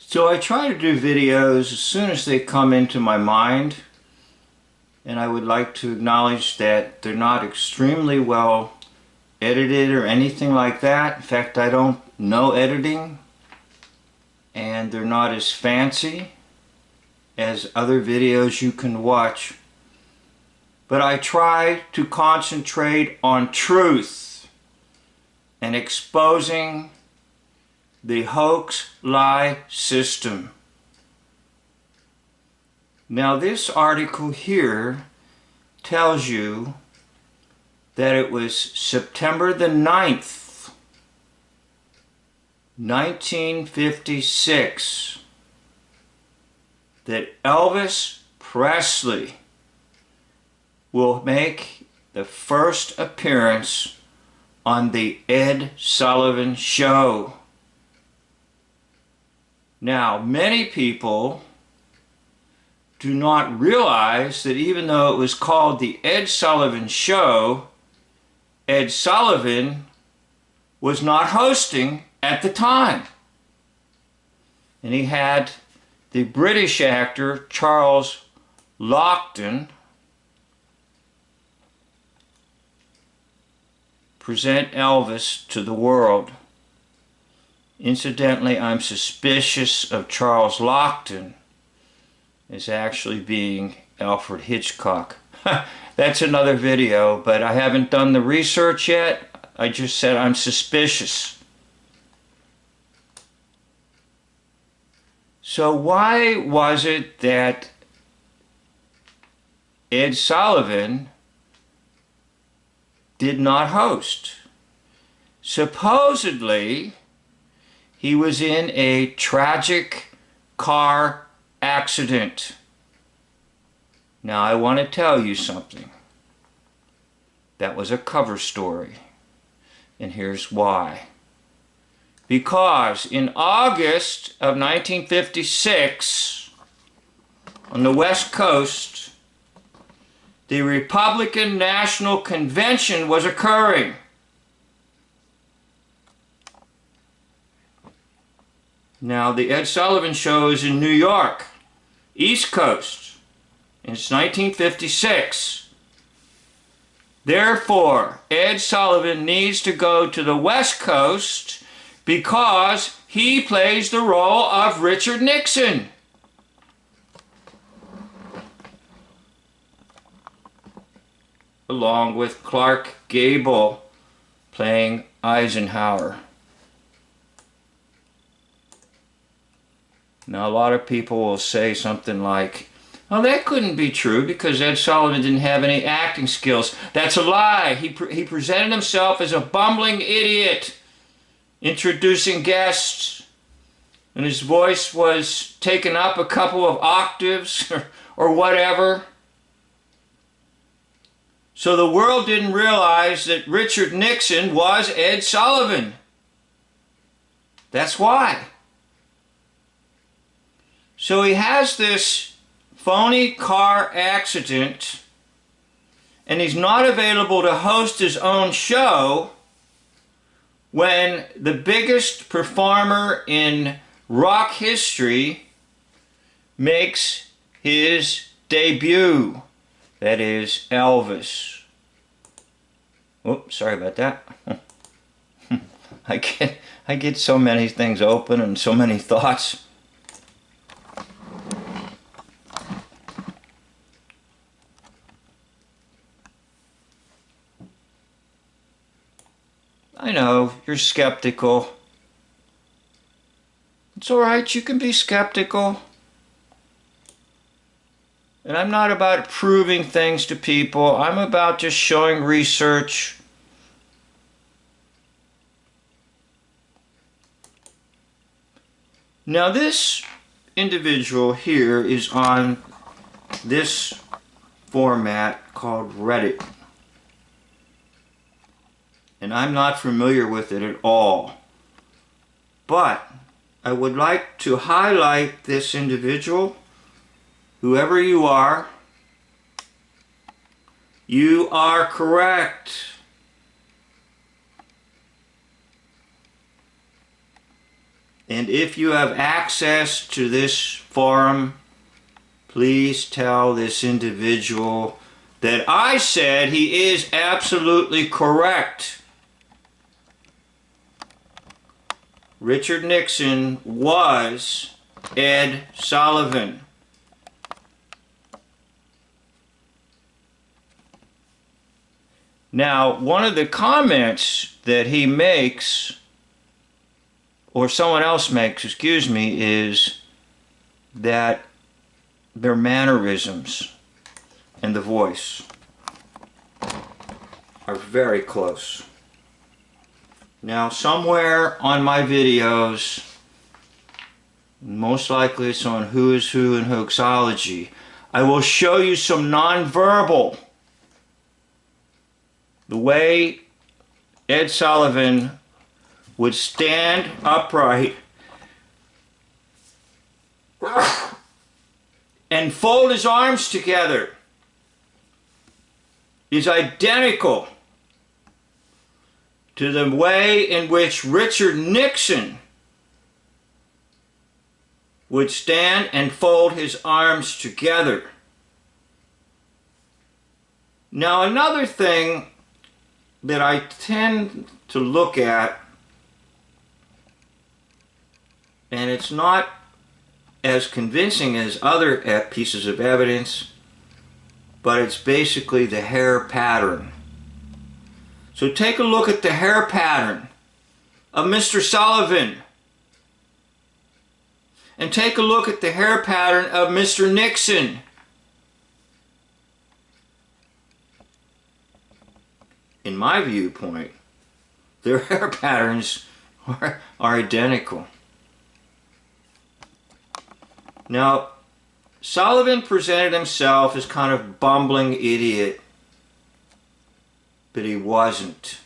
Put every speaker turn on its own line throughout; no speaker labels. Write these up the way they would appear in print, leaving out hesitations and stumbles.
So I try to do videos as soon as they come into my mind, and I would like to acknowledge that they're not extremely well edited or anything like that. In fact, I don't know editing, and they're not as fancy as other videos you can watch. But I try to concentrate on truth and exposing the hoax lie system. Now this article here tells you that it was September the 9th, 1956, that Elvis Presley will make the first appearance on the Ed Sullivan Show. Now, many people do not realize that even though it was called the Ed Sullivan Show, Ed Sullivan was not hosting at the time. And he had the British actor Charles Laughton present Elvis to the world. Incidentally, I'm suspicious of Charles Laughton as actually being Alfred Hitchcock. That's another video, but I haven't done the research yet. I just said I'm suspicious. So why was it that Ed Sullivan did not host? Supposedly, he was in a tragic car accident. Now, I want to tell you something. That was a cover story. And here's why. Because in August of 1956, on the West Coast, the Republican National Convention was occurring. Now, the Ed Sullivan Show is in New York, East Coast, and it's 1956. Therefore, Ed Sullivan needs to go to the West Coast because he plays the role of Richard Nixon. Along with Clark Gable playing Eisenhower. Now, a lot of people will say something like, "Oh, that couldn't be true because Ed Sullivan didn't have any acting skills." That's a lie. He presented himself as a bumbling idiot, introducing guests, and his voice was taken up a couple of octaves or whatever. So the world didn't realize that Richard Nixon was Ed Sullivan. That's why. So he has this phony car accident, and he's not available to host his own show when the biggest performer in rock history makes his debut. That is Elvis. Oops, sorry about that. I get so many things open and so many thoughts. I know, you're skeptical. It's alright, you can be skeptical. And I'm not about proving things to people. I'm about just showing research. Now this individual here is on this format called Reddit. And I'm not familiar with it at all. But I would like to highlight this individual. Whoever you are correct. And if you have access to this forum, please tell this individual that I said he is absolutely correct. Richard Nixon was Ed Sullivan. Now, one of the comments that he makes, or someone else makes, excuse me, is that their mannerisms and the voice are very close. Now, somewhere on my videos, most likely it's on Who is Who in Hoaxology, I will show you some nonverbal. The way Ed Sullivan would stand upright and fold his arms together is identical to the way in which Richard Nixon would stand and fold his arms together. Now, another thing that I tend to look at, and it's not as convincing as other pieces of evidence, but it's basically the hair pattern. So take a look at the hair pattern of Mr. Sullivan, and take a look at the hair pattern of Mr. Nixon. In my viewpoint, their hair patterns are identical. Now, Sullivan presented himself as kind of bumbling idiot, but he wasn't.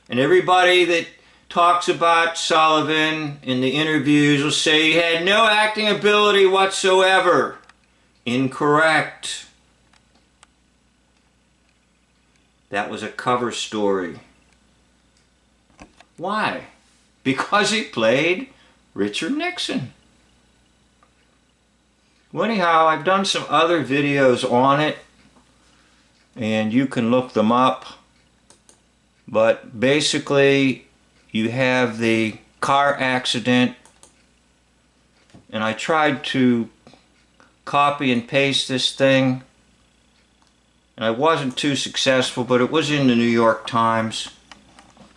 And everybody that talks about Sullivan in the interviews will say he had no acting ability whatsoever. Incorrect. That was a cover story. Why? Because he played Richard Nixon. Well, anyhow, I've done some other videos on it, and you can look them up. But basically, you have the car accident, and I tried to copy and paste this thing, and I wasn't too successful, but it was in the New York Times,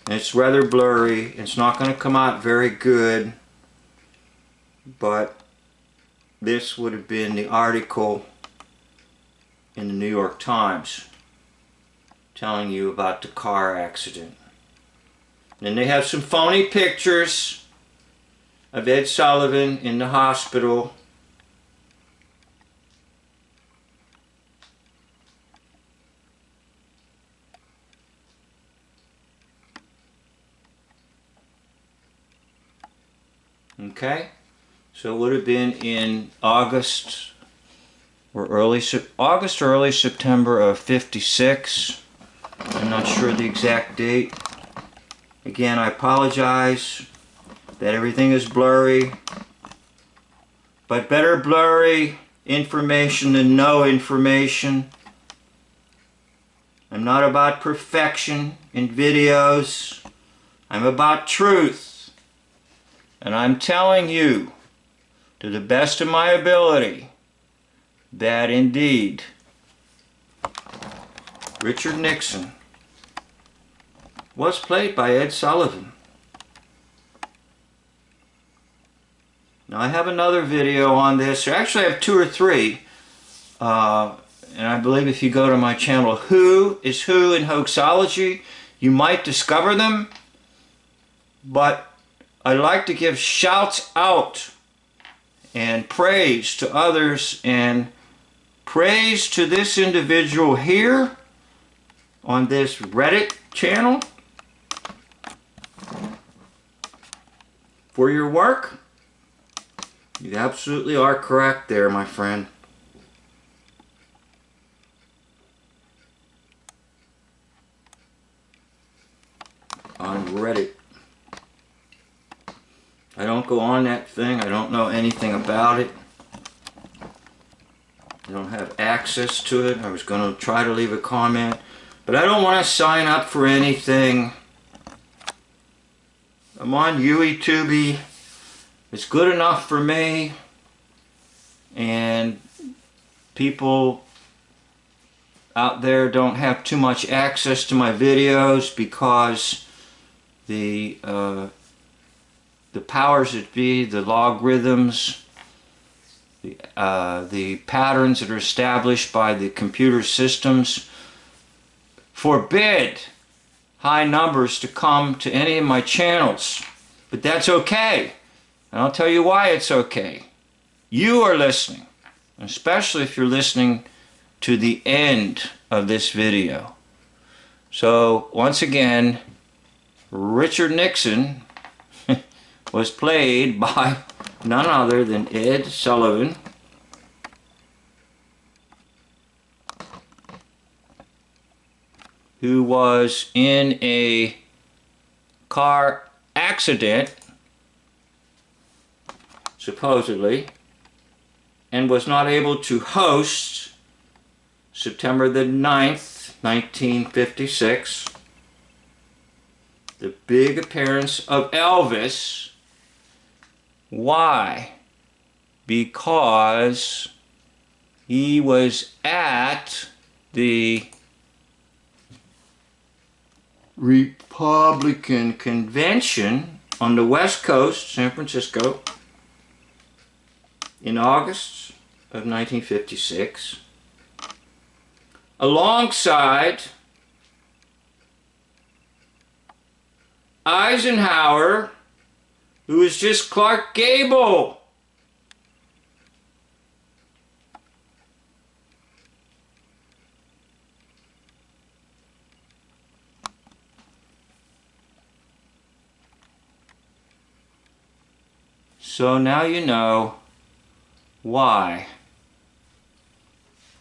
and it's rather blurry. It's not going to come out very good, but this would have been the article in the New York Times telling you about the car accident. Then they have some phony pictures of Ed Sullivan in the hospital. Okay, so it would have been in August or early September of '56. I'm not sure the exact date. Again, I apologize that everything is blurry, but better blurry information than no information. I'm not about perfection in videos. I'm about truth. And I'm telling you, to the best of my ability, that indeed Richard Nixon was played by Ed Sullivan. Now, I have another video on this. Actually, I have 2 or 3. And I believe if you go to my channel, Who is Who in Hoaxology, you might discover them. But I like to give shouts out and praise to others, and praise to this individual here on this Reddit channel for your work. You absolutely are correct there, my friend. On Reddit. I don't go on that thing. I don't know anything about it. I don't have access to it. I was going to try to leave a comment, but I don't want to sign up for anything. I'm on YouTube. It's good enough for me, and people out there don't have too much access to my videos because the powers that be, the logarithms, the patterns that are established by the computer systems forbid high numbers to come to any of my channels. But that's okay. And I'll tell you why it's okay. You are listening, especially if you're listening to the end of this video. So once again, Richard Nixon was played by none other than Ed Sullivan, who was in a car accident, supposedly, and was not able to host September the 9th, 1956, the big appearance of Elvis. Why? Because he was at the Republican convention on the West Coast, San Francisco, in August of 1956, alongside Eisenhower, who was just Clark Gable. So now you know why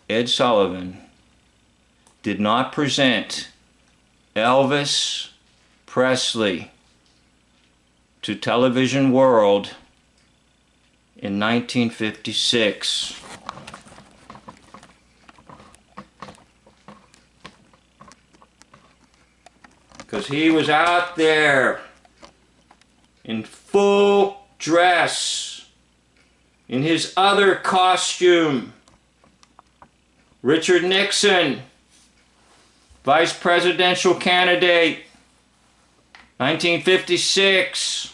Ed Sullivan did not present Elvis Presley to television world in 1956. Because he was out there in full dress, in his other costume. Richard Nixon, vice presidential candidate, 1956.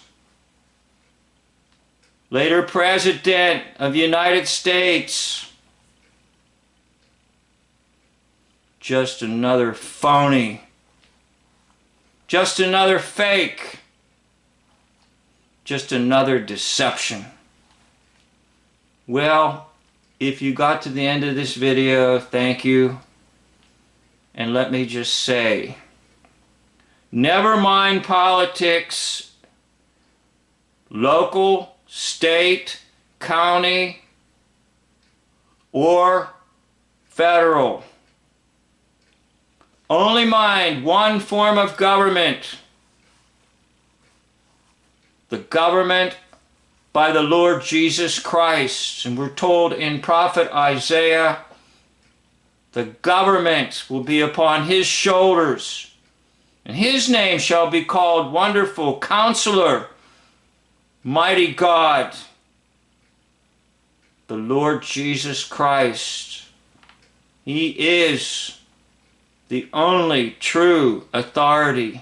Later President of the United States. Just another phony. Just another fake. Just another deception. Well, if you got to the end of this video, thank you. And let me just say, never mind politics, local, state, county, or federal. Only mind one form of government. The government by the Lord Jesus Christ. And we're told in Prophet Isaiah, the government will be upon his shoulders, and his name shall be called Wonderful Counselor, Mighty God, the Lord Jesus Christ. He is the only true authority.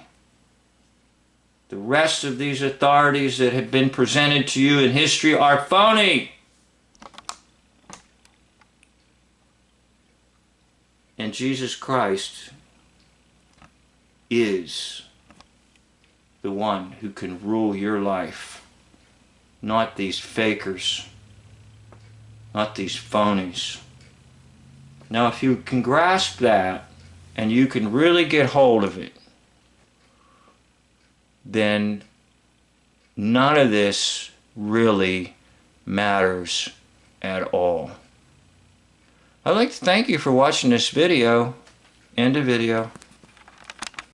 The rest of these authorities that have been presented to you in history are phony. And Jesus Christ is the one who can rule your life. Not these fakers. Not these phonies. Now if you can grasp that, and you can really get hold of it, then none of this really matters at all. I'd like to thank you for watching this video. End of video.